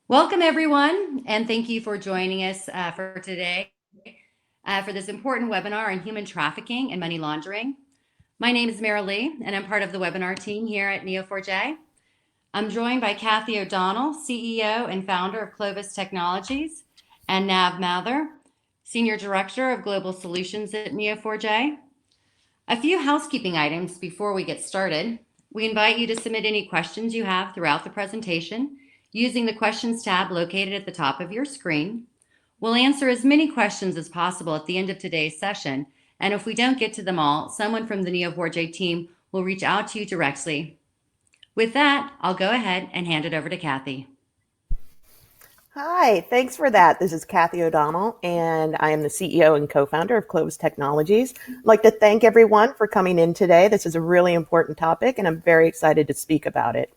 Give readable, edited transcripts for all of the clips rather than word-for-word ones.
Welcome, everyone, and thank you for joining us for today for this important webinar on human trafficking and money laundering. My name is Mara Lee, and I'm part of the webinar team here at Neo4j. I'm joined by Kathryn O'Donnell, CEO and founder of Clovis Technologies, and Navneet Mathur, Senior Director of Global Solutions at Neo4j. A few housekeeping items before we get started. We invite you to submit any questions you have throughout the presentation using the Questions tab located at the top of your screen. We'll answer as many questions as possible at the end of today's session, and if we don't get to them all, someone from the Neo4j team will reach out to you directly. With that, I'll go ahead and hand it over to Kathy. Hi, thanks for that. This is Kathryn O'Donnell, and I am the CEO and co-founder of Clovis Technologies. I'd like to thank everyone for coming in today. This is a really important topic, and I'm very excited to speak about it.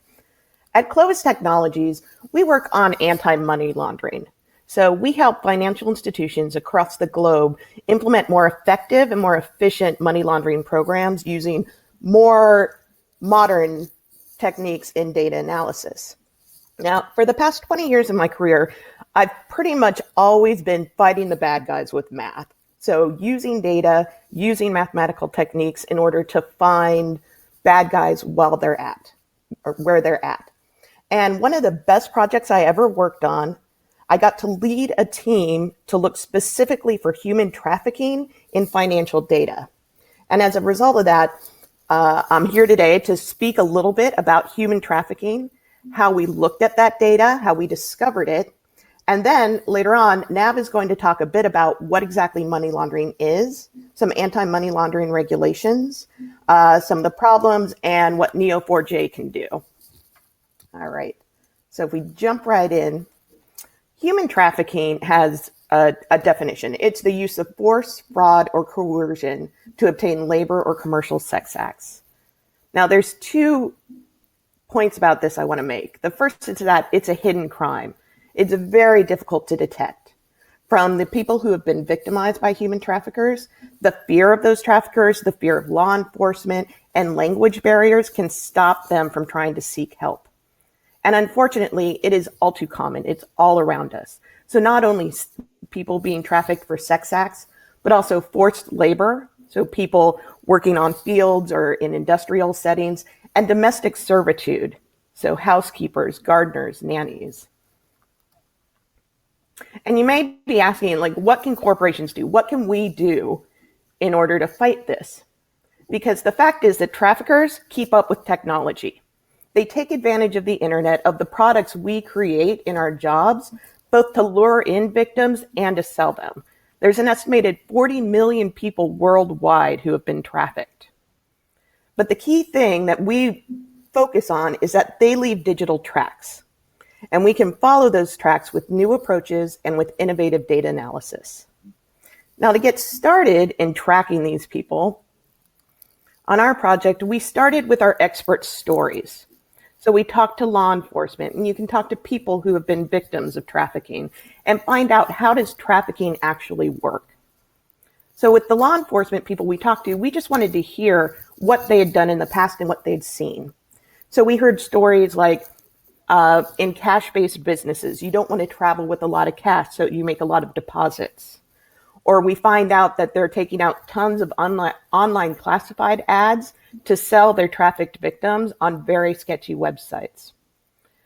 At Clovis Technologies, we work on anti-money laundering. So we help financial institutions across the globe implement more effective and more efficient money laundering programs using more modern techniques in data analysis. Now, for the past 20 years of my career, I've pretty much always been fighting the bad guys with math. So using data, using mathematical techniques in order to find bad guys while they're at, or where they're at. And one of the best projects I ever worked on, I got to lead a team to look specifically for human trafficking in financial data. And as a result of that, I'm here today to speak a little bit about human trafficking, how we looked at that data, how we discovered it. And then later on, Nav is going to talk a bit about what exactly money laundering is, some anti-money laundering regulations, some of the problems, and what Neo4j can do. All right, so if we jump right in, human trafficking has a definition. It's the use of force, fraud, or coercion to obtain labor or commercial sex acts. Now, there's 2 points about this I want to make. The first is that it's a hidden crime. It's very difficult to detect. From the people who have been victimized by human traffickers, the fear of those traffickers, the fear of law enforcement, and language barriers can stop them from trying to seek help. And unfortunately, it is all too common. It's all around us. So not only people being trafficked for sex acts, but also forced labor, so people working on fields or in industrial settings, and domestic servitude, so housekeepers, gardeners, nannies. And you may be asking, like, what can corporations do? What can we do in order to fight this? Because the fact is that traffickers keep up with technology. They take advantage of the internet, of the products we create in our jobs, both to lure in victims and to sell them. There's an estimated 40 million people worldwide who have been trafficked. But the key thing that we focus on is that they leave digital tracks. And we can follow those tracks with new approaches and with innovative data analysis. Now, to get started in tracking these people, on our project, we started with our expert stories. So we talked to law enforcement, and you can talk to people who have been victims of trafficking and find out, how does trafficking actually work? So with the law enforcement people we talked to, we just wanted to hear what they had done in the past and what they'd seen. So we heard stories like, in cash-based businesses, you don't want to travel with a lot of cash, so you make a lot of deposits. Or we find out that they're taking out tons of online classified ads to sell their trafficked victims on very sketchy websites.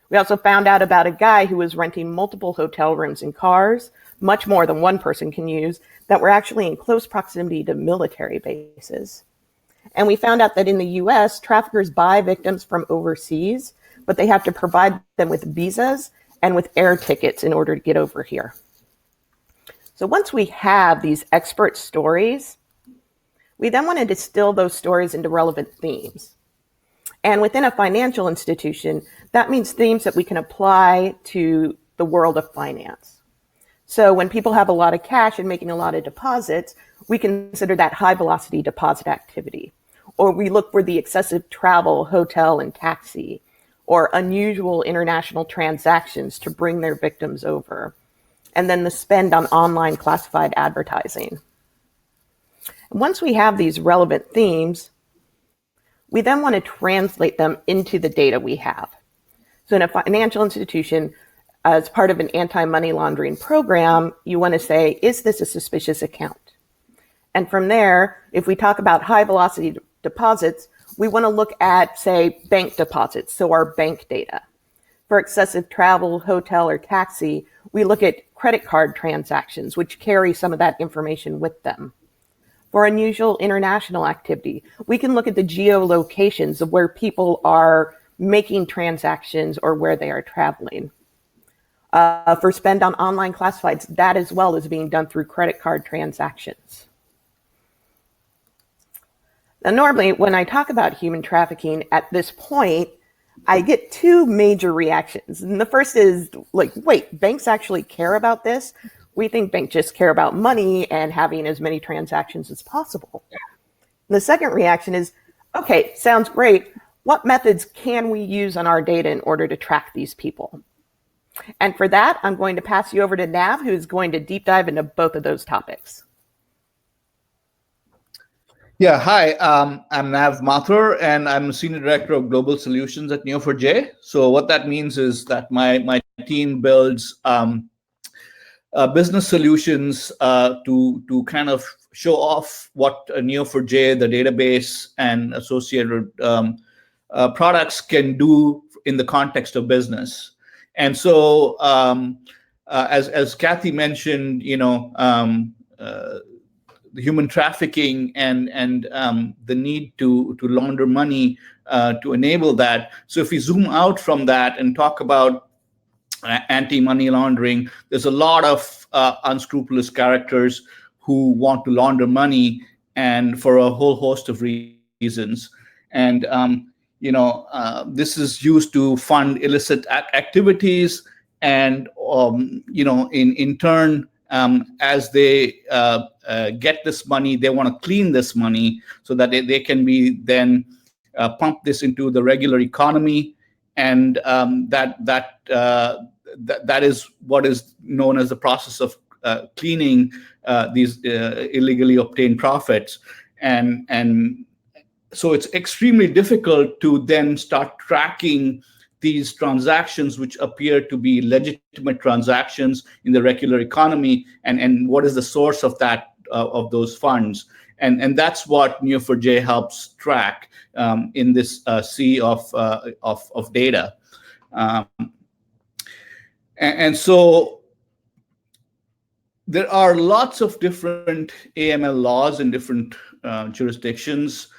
We also found out about a guy who was renting multiple hotel rooms and cars, much more than one person can use, that were actually in close proximity to military bases. And we found out that in the US, traffickers buy victims from overseas, but they have to provide them with visas and with air tickets in order to get over here. So once we have these expert stories, we then want to distill those stories into relevant themes. And within a financial institution, that means themes that we can apply to the world of finance. So when people have a lot of cash and making a lot of deposits, we consider that high velocity deposit activity. Or we look for the excessive travel, hotel, and taxi, or unusual international transactions to bring their victims over. And then the spend on online classified advertising. Once we have these relevant themes, we then want to translate them into the data we have. So in a financial institution, as part of an anti-money laundering program, you want to say, is this a suspicious account? And from there, if we talk about high velocity deposits, we want to look at, say, bank deposits, so our bank data. For excessive travel, hotel, or taxi, we look at credit card transactions, which carry some of that information with them. For unusual international activity, we can look at the geolocations of where people are making transactions or where they are traveling. For spend on online classifieds, that as well is being done through credit card transactions. Now, normally when I talk about human trafficking at this point, I get two major reactions. And the first is like, wait, banks actually care about this? We think banks just care about money and having as many transactions as possible. And the second reaction is, okay, sounds great. What methods can we use on our data in order to track these people? And for that, I'm going to pass you over to Nav, who's going to deep dive into both of those topics. Yeah, hi, I'm Navneet Mathur, and I'm Senior Director of Global Solutions at Neo4j. So what that means is that my team builds business solutions to kind of show off what Neo4j, the database, and associated products can do in the context of business. And so, as Kathy mentioned, the human trafficking and the need to launder money to enable that. So if we zoom out from that and talk about anti-money laundering, there's a lot of unscrupulous characters who want to launder money, and for a whole host of reasons. And this is used to fund illicit activities, and in turn, as they get this money, they want to clean this money so that they can be then pump this into the regular economy, and that is what is known as the process of cleaning these illegally obtained profits, and so it's extremely difficult to then start tracking these transactions, which appear to be legitimate transactions in the regular economy, and what is the source of that of those funds, and that's what Neo4j helps track in this sea of data, and so there are lots of different AML laws in different jurisdictions.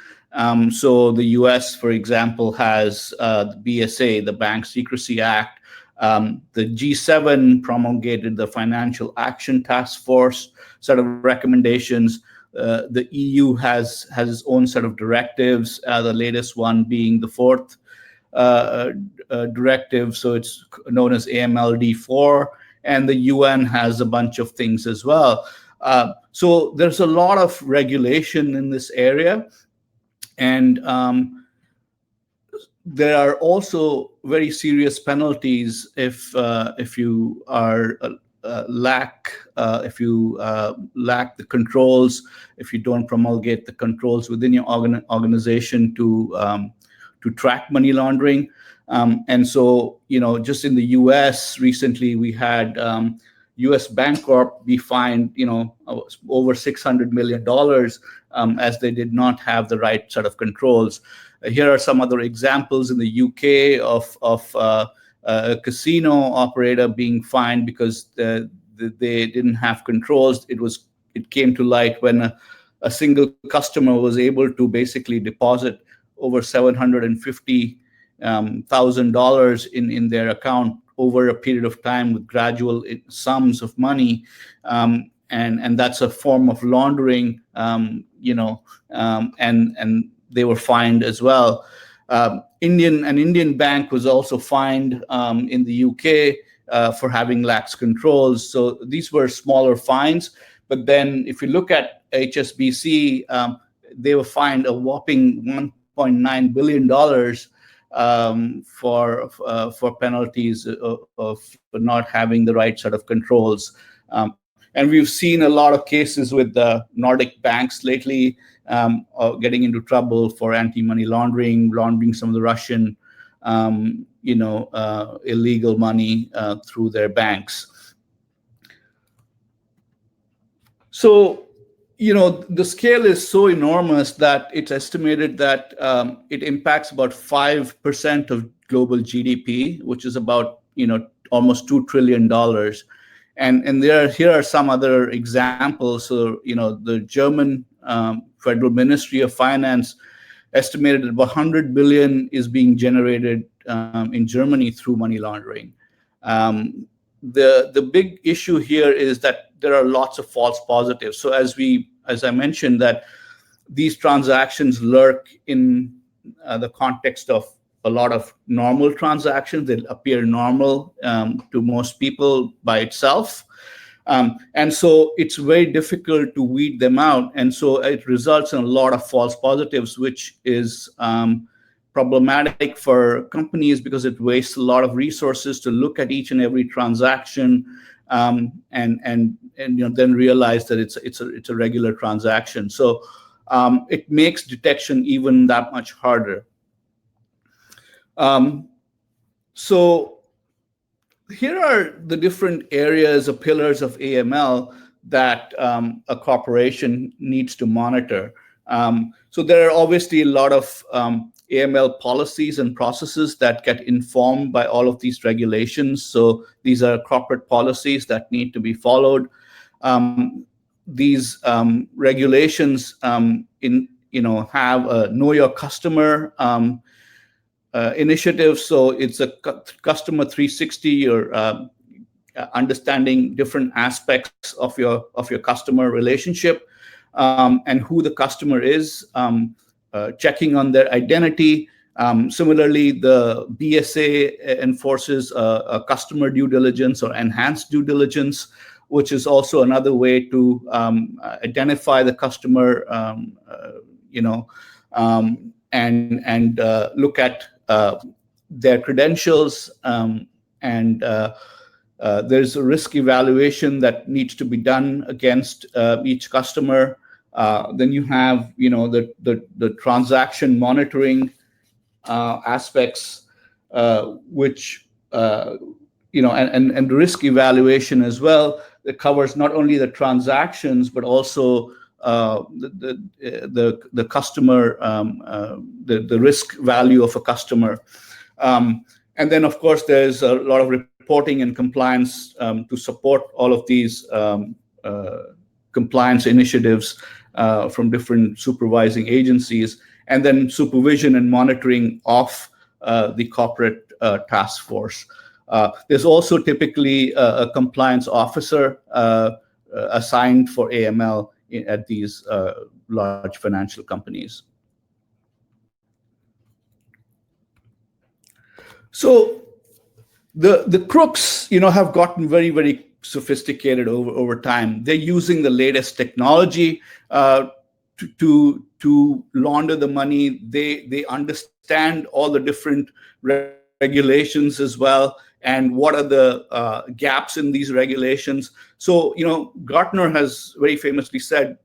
So the US, for example, has the BSA, the Bank Secrecy Act. The G7 promulgated the Financial Action Task Force set of recommendations. The EU has its own set of directives, the latest one being the fourth directive, so it's known as AMLD4, and the UN has a bunch of things as well. So there's a lot of regulation in this area. And there are also very serious penalties if you are lack the controls, if you don't promulgate the controls within your organization to track money laundering. And so, just in the U.S. recently, we had U.S. Bancorp be fined, over $600 million as they did not have the right set of controls. Here are some other examples in the UK of a casino operator being fined because they didn't have controls. It came to light when a single customer was able to basically deposit over $750,000 in their account over a period of time with gradual sums of money, and that's a form of laundering, and they were fined as well. An Indian bank was also fined in the UK for having lax controls. So these were smaller fines, but then if you look at HSBC, they were fined a whopping $1.9 billion for penalties of not having the right set of controls. And we've seen a lot of cases with the Nordic banks lately getting into trouble for anti-money laundering some of the Russian illegal money through their banks. So, the scale is so enormous that it's estimated that it impacts about 5% of global GDP, which is about, almost $2 trillion. And here are some other examples. So, the German Federal Ministry of Finance estimated that about 100 billion is being generated in Germany through money laundering. The big issue here is that there are lots of false positives. So as I mentioned, that these transactions lurk in the context of a lot of normal transactions. They appear normal to most people by itself. And so it's very difficult to weed them out. And so it results in a lot of false positives, which is problematic for companies because it wastes a lot of resources to look at each and every transaction and then realize that it's a regular transaction. So it makes detection even that much harder. So here are the different areas or pillars of AML that a corporation needs to monitor. So there are obviously a lot of AML policies and processes that get informed by all of these regulations. So these are corporate policies that need to be followed. These regulations have a know your customer initiative. So it's a customer 360 or understanding different aspects of your customer relationship and who the customer is, checking on their identity. Similarly, the BSA enforces a customer due diligence or enhanced due diligence, which is also another way to identify the customer, and look at their credentials, and there's a risk evaluation that needs to be done against each customer. Then you have, the transaction monitoring aspects, which and the risk evaluation as well. That covers not only the transactions but also the customer, the risk value of a customer. And then, of course, there's a lot of reporting and compliance to support all of these compliance initiatives from different supervising agencies, and then supervision and monitoring of the corporate task force. There's also typically a compliance officer assigned for AML at these large financial companies. So the crooks, have gotten very, very sophisticated over time. They're using the latest technology to launder the money. They understand all the different regulations as well, and what are the gaps in these regulations. So, Gartner has very famously said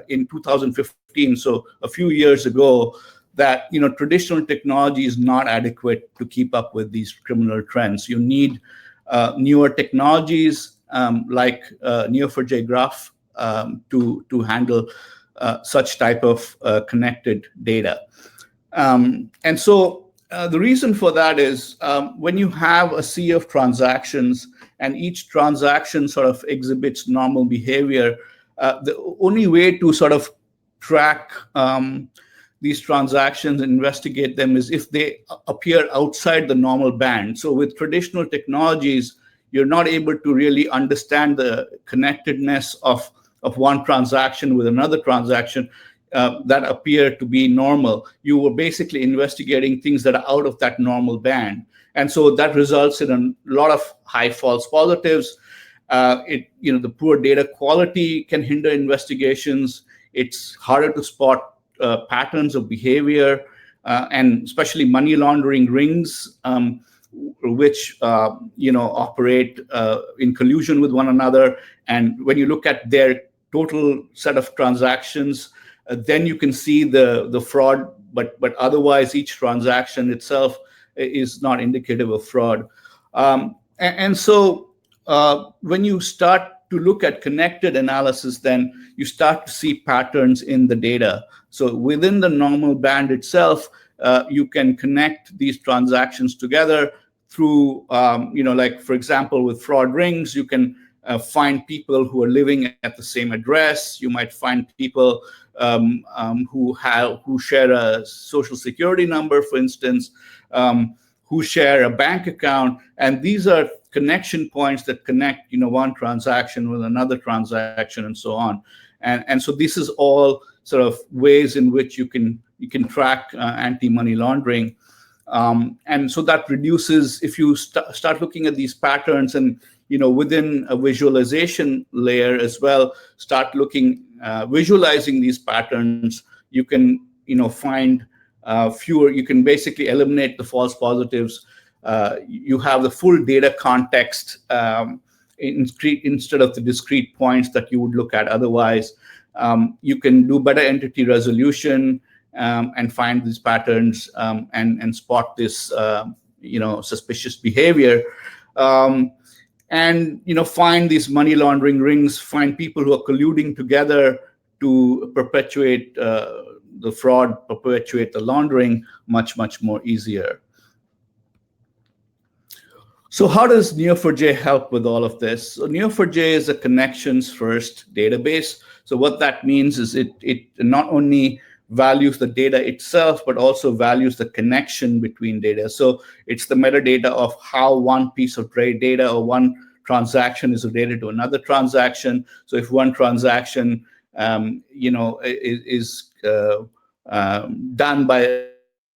in 2015, so a few years ago, that traditional technology is not adequate to keep up with these criminal trends. You need newer technologies like Neo4j Graph to handle such type of connected data. And so the reason for that is when you have a sea of transactions and each transaction sort of exhibits normal behavior, the only way to sort of track these transactions and investigate them is if they appear outside the normal band. So with traditional technologies, you're not able to really understand the connectedness of one transaction with another transaction that appear to be normal. You were basically investigating things that are out of that normal band. And so that results in a lot of high false positives. The poor data quality can hinder investigations. It's harder to spot patterns of behavior, and especially money laundering rings, which operate in collusion with one another. And when you look at their total set of transactions, then you can see the fraud. But otherwise, each transaction itself is not indicative of fraud. And so when you start to look at connected analysis, then you start to see patterns in the data. So within the normal band itself, you can connect these transactions together through, like, for example, with fraud rings, you can find people who are living at the same address. You might find people who share a social security number, for instance, who share a bank account, and these are connection points that connect, one transaction with another transaction, and so on. And so this is all sort of ways in which you can track anti-money laundering. And so that reduces, if you start looking at these patterns, and within a visualization layer as well, start visualizing these patterns, you can find fewer. You can basically eliminate the false positives. You have the full data context instead of the discrete points that you would look at otherwise. You can do better entity resolution and find these patterns and spot this suspicious behavior. And find these money laundering rings, find people who are colluding together to perpetuate the fraud, perpetuate the laundering much more easier. So how does Neo4j help with all of this? So Neo4j is a connections first database. So what that means is it not only values the data itself, but also values the connection between data. So it's the metadata of how one piece of trade data or one transaction is related to another transaction. So if one transaction, is done by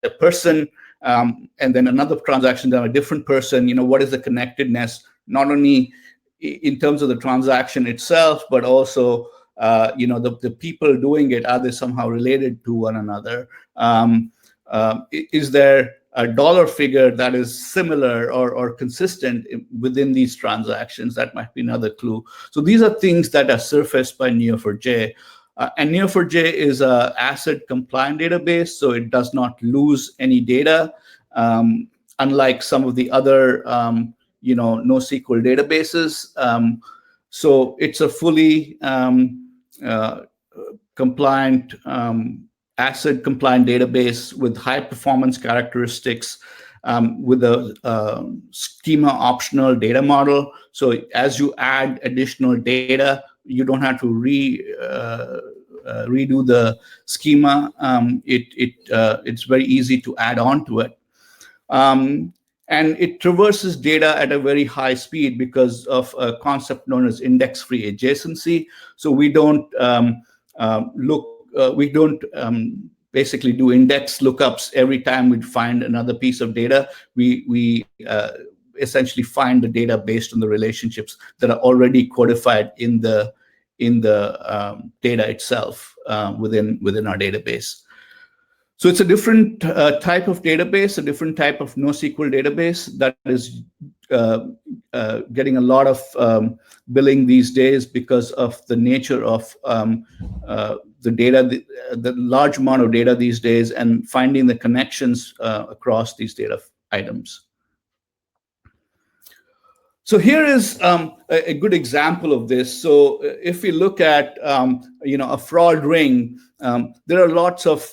a person, and then another transaction done by a different person, what is the connectedness, not only in terms of the transaction itself, but also the people doing it, are they somehow related to one another? Is there a dollar figure that is similar or consistent within these transactions? That might be another clue. So these are things that are surfaced by Neo4j. And Neo4j is an ACID compliant database, so it does not lose any data, unlike some of the other NoSQL databases. So it's a fully compliant, ACID compliant database with high performance characteristics, with a schema optional data model. So as you add additional data, you don't have to redo the schema. It's very easy to add on to it. And it traverses data at a very high speed because of a concept known as index-free adjacency. So we don't basically do index lookups every time we find another piece of data. We essentially find the data based on the relationships that are already codified in the data itself within our database. So it's a different type of database, a different type of NoSQL database that is getting a lot of billing these days because of the nature of the data, the large amount of data these days, and finding the connections across these data items. So here is a good example of this. So if we look at a fraud ring, there are lots of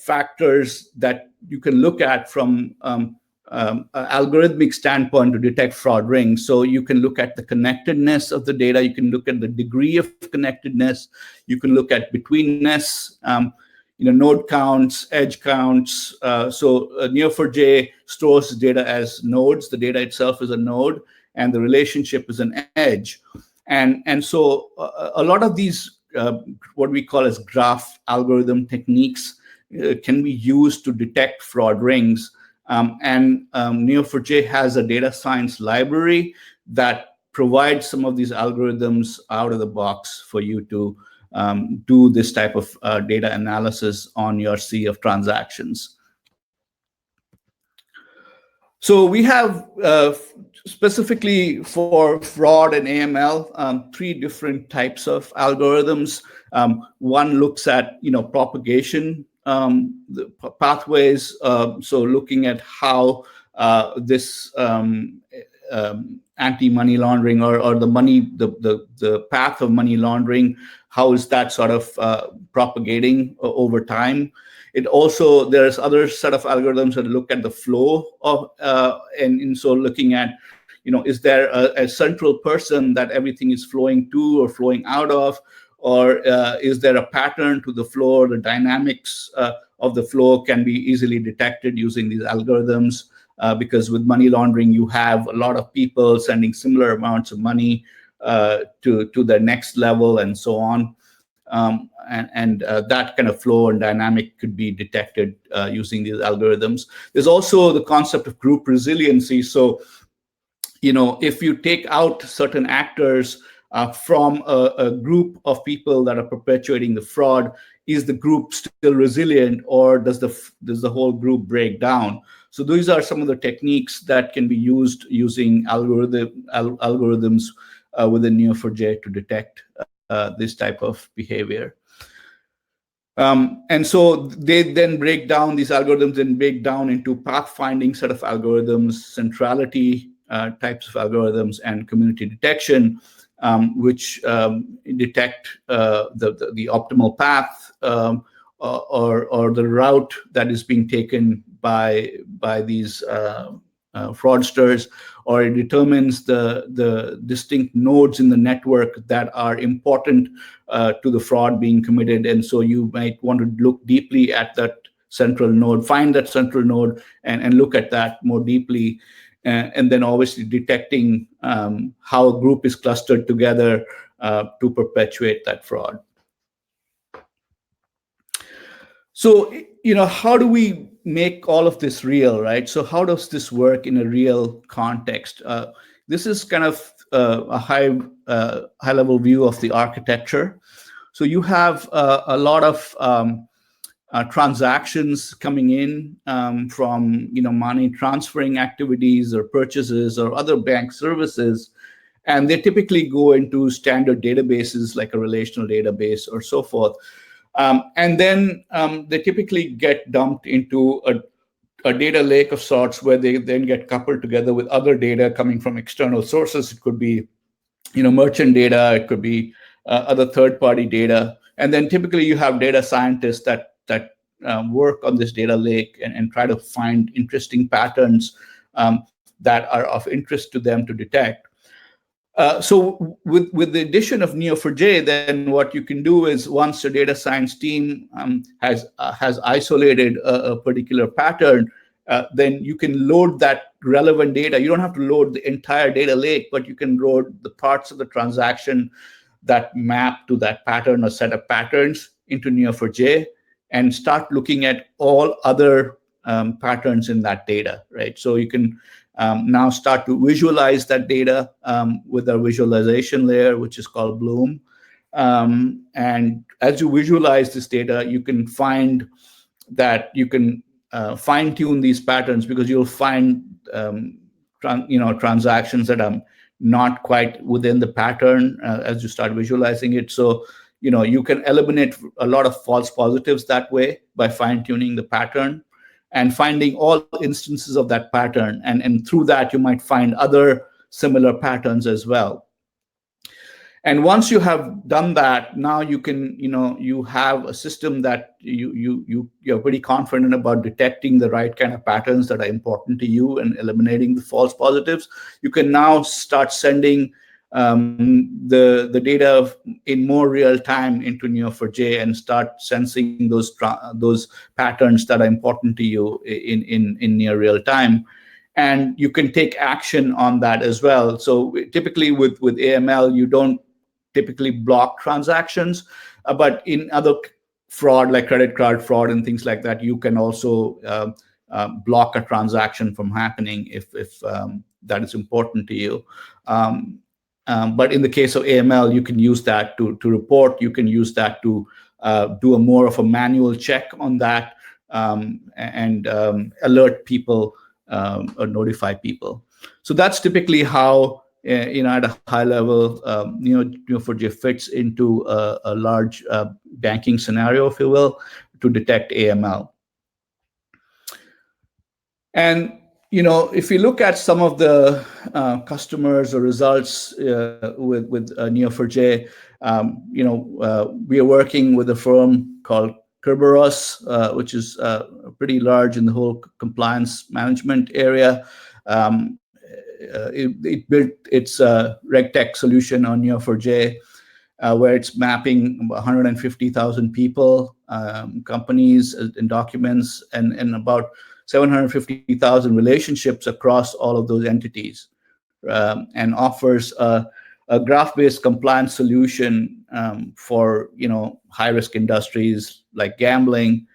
factors that you can look at from an algorithmic standpoint to detect fraud rings. So you can look at the connectedness of the data. You can look at the degree of connectedness. You can look at betweenness, node counts, edge counts. So Neo4j stores data as nodes. The data itself is a node, and the relationship is an edge. And so a lot of these, what we call as graph algorithm techniques, can be used to detect fraud rings. And Neo4j has a data science library that provides some of these algorithms out of the box for you to do this type of data analysis on your sea of transactions. So we have specifically for fraud and AML, 3 different types of algorithms. One looks at propagation, the pathways. So looking at how this anti-money laundering or the path of money laundering, how is that sort of propagating over time. It also, there's other set of algorithms that look at the flow of and so looking at, is there a central person that everything is flowing to or flowing out of, or is there a pattern to the flow? The dynamics of the flow can be easily detected using these algorithms. Because with money laundering, you have a lot of people sending similar amounts of money to the next level and so on. And that kind of flow and dynamic could be detected using these algorithms. There's also the concept of group resiliency. So, if you take out certain actors from a group of people that are perpetuating the fraud, is the group still resilient, or does the whole group break down? So these are some of the techniques that can be used using algorithms within Neo4j to detect this type of behavior. And so they then break down, these algorithms then break down into pathfinding set of algorithms, centrality types of algorithms, and community detection, which detect the optimal path or the route that is being taken by these fraudsters, or it determines the distinct nodes in the network that are important to the fraud being committed. And so you might want to look deeply at that central node, find that central node, and look at that more deeply. And then obviously detecting how a group is clustered together to perpetuate that fraud. So, how do we make all of this real, right? So how does this work in a real context? This is kind of a high-level view of the architecture. So you have a lot of transactions coming in from money transferring activities or purchases or other bank services, and they typically go into standard databases like a relational database or so forth. And then they typically get dumped into a data lake of sorts, where they then get coupled together with other data coming from external sources. It could be, merchant data. It could be other third-party data. And then typically you have data scientists that work on this data lake and try to find interesting patterns that are of interest to them to detect. So with the addition of Neo4j, then what you can do is, once the data science team has isolated a particular pattern, then you can load that relevant data. You don't have to load the entire data lake, but you can load the parts of the transaction that map to that pattern or set of patterns into Neo4j, and start looking at all other patterns in that data, right? So you can now start to visualize that data with a visualization layer, which is called Bloom. And as you visualize this data, you can find that you can fine-tune these patterns, because you'll find transactions that are not quite within the pattern as you start visualizing it. So you can eliminate a lot of false positives that way by fine-tuning the pattern and finding all instances of that pattern. And through that, you might find other similar patterns as well. And once you have done that, now you can, you have a system that you're pretty confident about detecting the right kind of patterns that are important to you and eliminating the false positives. You can now start sending the data in more real time into Neo4j and start sensing those patterns that are important to you in near real time. And you can take action on that as well. So typically with AML, you don't typically block transactions, but in other fraud like credit card fraud and things like that, you can also block a transaction from happening if that is important to you. But in the case of AML, you can use that to report. You can use that to do a more of a manual check on that and alert people or notify people. So that's typically how, at a high level, Neo4j fits into a large banking scenario, if you will, to detect AML. And If you look at some of the customers or results with Neo4j, we are working with a firm called Kerberos, which is pretty large in the whole compliance management area. It built its RegTech solution on Neo4j, where it's mapping 150,000 people, companies, and documents, and about 750,000 relationships across all of those entities, and offers a graph-based compliance solution for high-risk industries like gambling,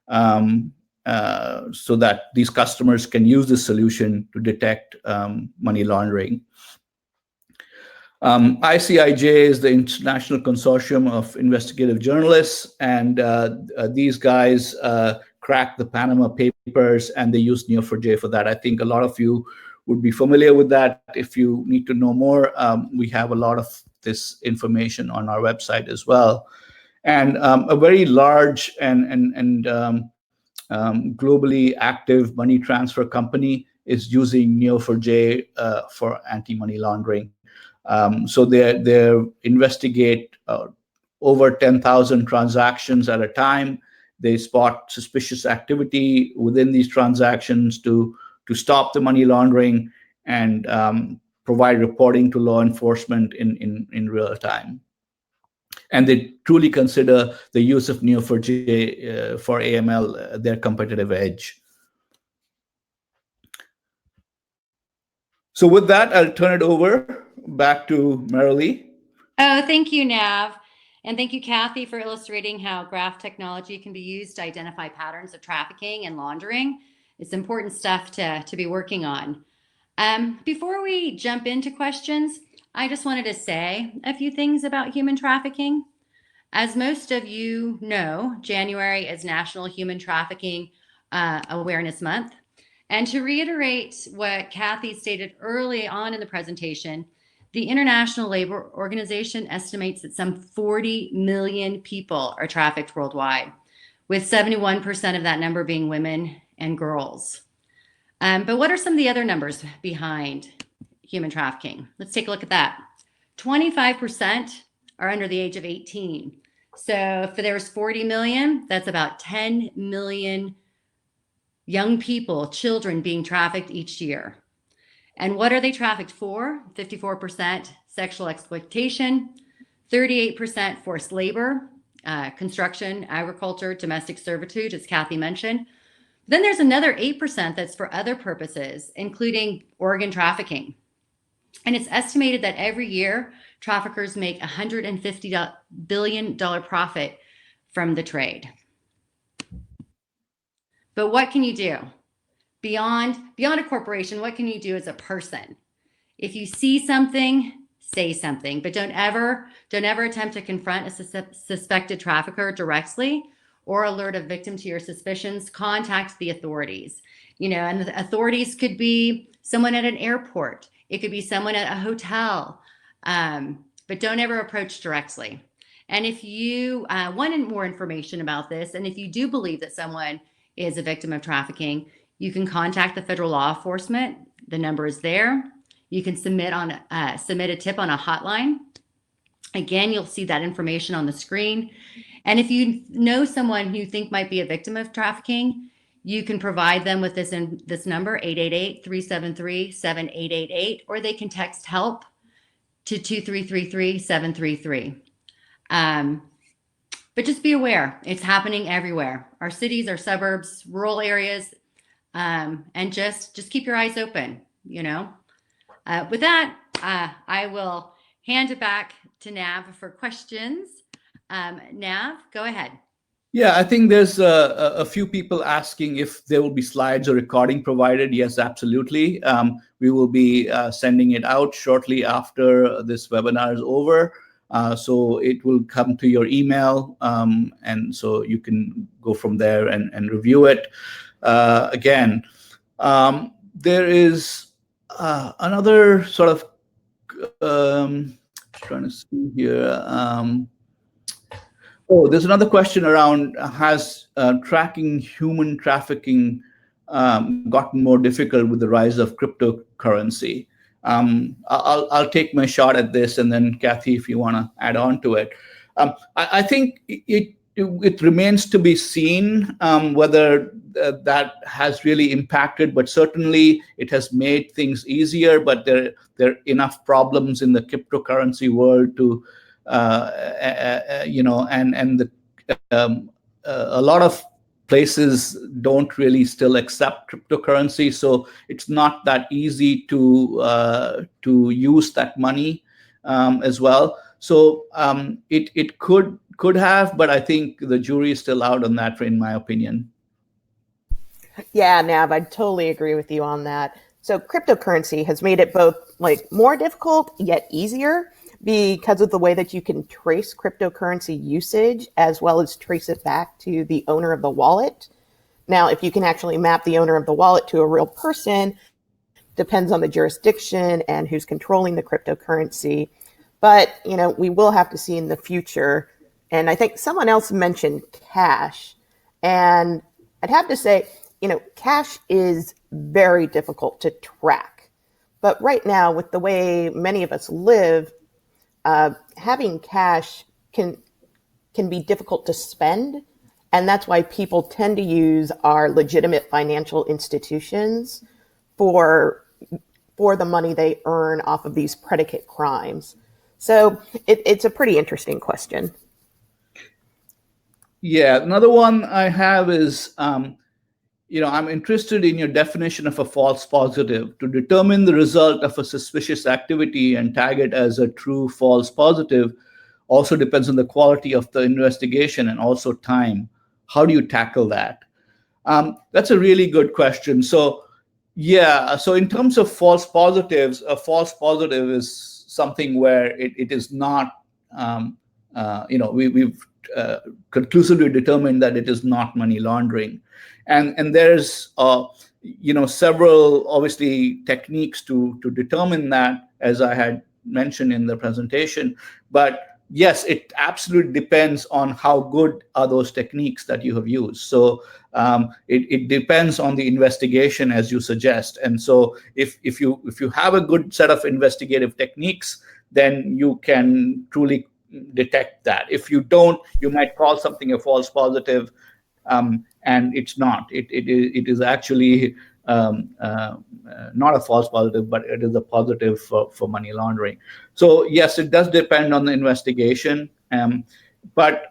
so that these customers can use this solution to detect money laundering. ICIJ is the International Consortium of Investigative Journalists, and these guys cracked the Panama Papers, and they use Neo4j for that. I think a lot of you would be familiar with that. If you need to know more, we have a lot of this information on our website as well. And a very large and globally active money transfer company is using Neo4j for anti-money laundering. So they investigate over 10,000 transactions at a time. They spot suspicious activity within these transactions to stop the money laundering and provide reporting to law enforcement in real time. And they truly consider the use of Neo4j for AML their competitive edge. So with that, I'll turn it over back to Marilee. Oh, thank you, Nav. And thank you, Kathy, for illustrating how graph technology can be used to identify patterns of trafficking and laundering. It's important stuff to be working on. Before we jump into questions, I just wanted to say a few things about human trafficking. As most of you know, January is National Human Trafficking Awareness Month. And to reiterate what Kathy stated early on in the presentation, the International Labor Organization estimates that some 40 million people are trafficked worldwide, with 71% of that number being women and girls. But what are some of the other numbers behind human trafficking? Let's take a look at that. 25% are under the age of 18. So if there's 40 million, that's about 10 million young people, children being trafficked each year. And what are they trafficked for? 54% sexual exploitation, 38% forced labor, construction, agriculture, domestic servitude, as Kathy mentioned. Then there's another 8% that's for other purposes, including organ trafficking. And it's estimated that every year, traffickers make $150 billion profit from the trade. But what can you do? Beyond a corporation, what can you do as a person? If you see something, say something, but don't ever attempt to confront a suspected trafficker directly or alert a victim to your suspicions. Contact the authorities. And the authorities could be someone at an airport. It could be someone at a hotel, but don't ever approach directly. And if you want more information about this, and if you do believe that someone is a victim of trafficking, you can contact the federal law enforcement. The number is there. You can submit a tip on a hotline. Again, you'll see that information on the screen. And if you know someone who you think might be a victim of trafficking, you can provide them with this number, 888-373-7888, or they can text HELP to 2333-733. But just be aware, it's happening everywhere. Our cities, our suburbs, rural areas, and just keep your eyes open, With that, I will hand it back to Nav for questions. Nav, go ahead. Yeah, I think there's a few people asking if there will be slides or recording provided. Yes, absolutely. We will be sending it out shortly after this webinar is over. So it will come to your email, and so you can go from there and review it. Again, there is another sort of trying to see here. There's another question around, has tracking human trafficking gotten more difficult with the rise of cryptocurrency. I'll take my shot at this, and then Kathy, if you want to add on to it. I think it remains to be seen whether that has really impacted, but certainly it has made things easier. But there are enough problems in the cryptocurrency world to, a lot of places don't really still accept cryptocurrency, so it's not that easy to use that money as well. So it could have, but I think the jury is still out on that, in my opinion. Yeah, Nav, I totally agree with you on that. So cryptocurrency has made it both like more difficult yet easier because of the way that you can trace cryptocurrency usage as well as trace it back to the owner of the wallet. Now, if you can actually map the owner of the wallet to a real person, depends on the jurisdiction and who's controlling the cryptocurrency. But, we will have to see in the future. And I think someone else mentioned cash. And I'd have to say, cash is very difficult to track. But right now, with the way many of us live, having cash can be difficult to spend. And that's why people tend to use our legitimate financial institutions for the money they earn off of these predicate crimes. So it's a pretty interesting question. Yeah, another one I have is, I'm interested in your definition of a false positive. To determine the result of a suspicious activity and tag it as a true false positive also depends on the quality of the investigation and also time. How do you tackle that? That's a really good question. So in terms of false positives, a false positive is something where it is not, we've conclusively determined that it is not money laundering. And there's, several, obviously, techniques to determine that, as I had mentioned in the presentation. But yes, it absolutely depends on how good are those techniques that you have used. So it depends on the investigation, as you suggest. And so if you have a good set of investigative techniques, then you can truly detect that. If you don't, you might call something a false positive, and it's not. It is actually not a false positive, but it is a positive for money laundering. So yes, it does depend on the investigation, but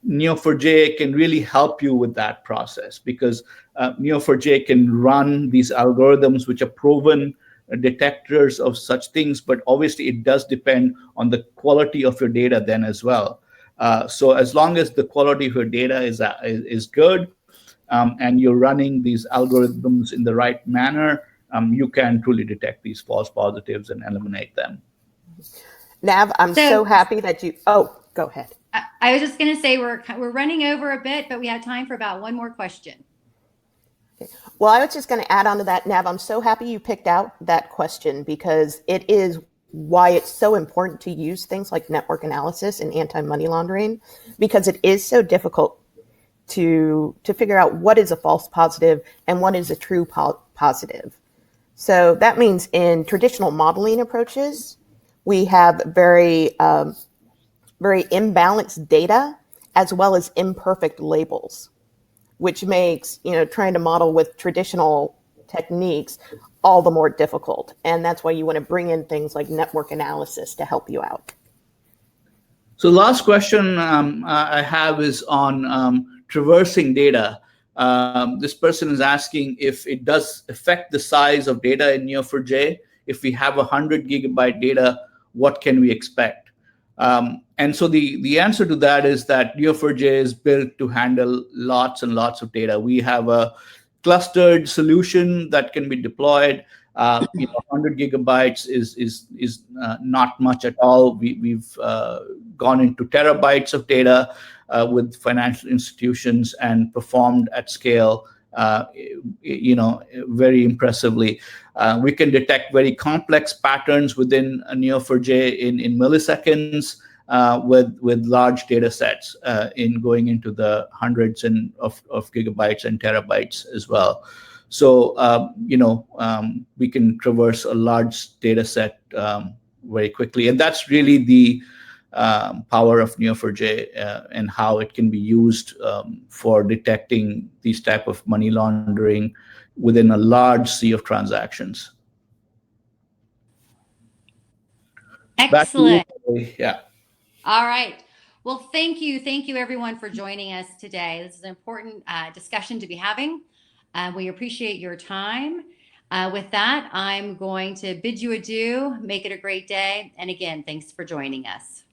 Neo4j can really help you with that process, because Neo4j can run these algorithms which are proven detectors of such things, but obviously it does depend on the quality of your data then as well. So as long as the quality of your data is good, and you're running these algorithms in the right manner, you can truly detect these false positives and eliminate them. Nav, I'm so happy that you. Oh, go ahead. I was just going to say we're running over a bit, but we have time for about one more question. Okay. Well, I was just going to add on to that, Nav. I'm so happy you picked out that question, because it is why it's so important to use things like network analysis and anti-money laundering, because it is so difficult to figure out what is a false positive and what is a true positive. So that means in traditional modeling approaches, we have very imbalanced data as well as imperfect labels, which makes trying to model with traditional techniques all the more difficult. And that's why you want to bring in things like network analysis to help you out. So last question I have is on traversing data. This person is asking if it does affect the size of data in Neo4j. If we have 100 gigabyte data, what can we expect? And so the answer to that is that Neo4j is built to handle lots and lots of data. We have a clustered solution that can be deployed. 100 gigabytes is not much at all. We've gone into terabytes of data with financial institutions and performed at scale, very impressively. We can detect very complex patterns within a Neo4j in milliseconds with large data sets in going into the hundreds of gigabytes and terabytes as well. So, we can traverse a large data set very quickly. And that's really the power of Neo4j and how it can be used for detecting these type of money laundering within a large sea of transactions. Back to you, Excellent. Kelly. Yeah. All right. Well, thank you. Thank you, everyone, for joining us today. This is an important discussion to be having. We appreciate your time. With that, I'm going to bid you adieu. Make it a great day. And again, thanks for joining us.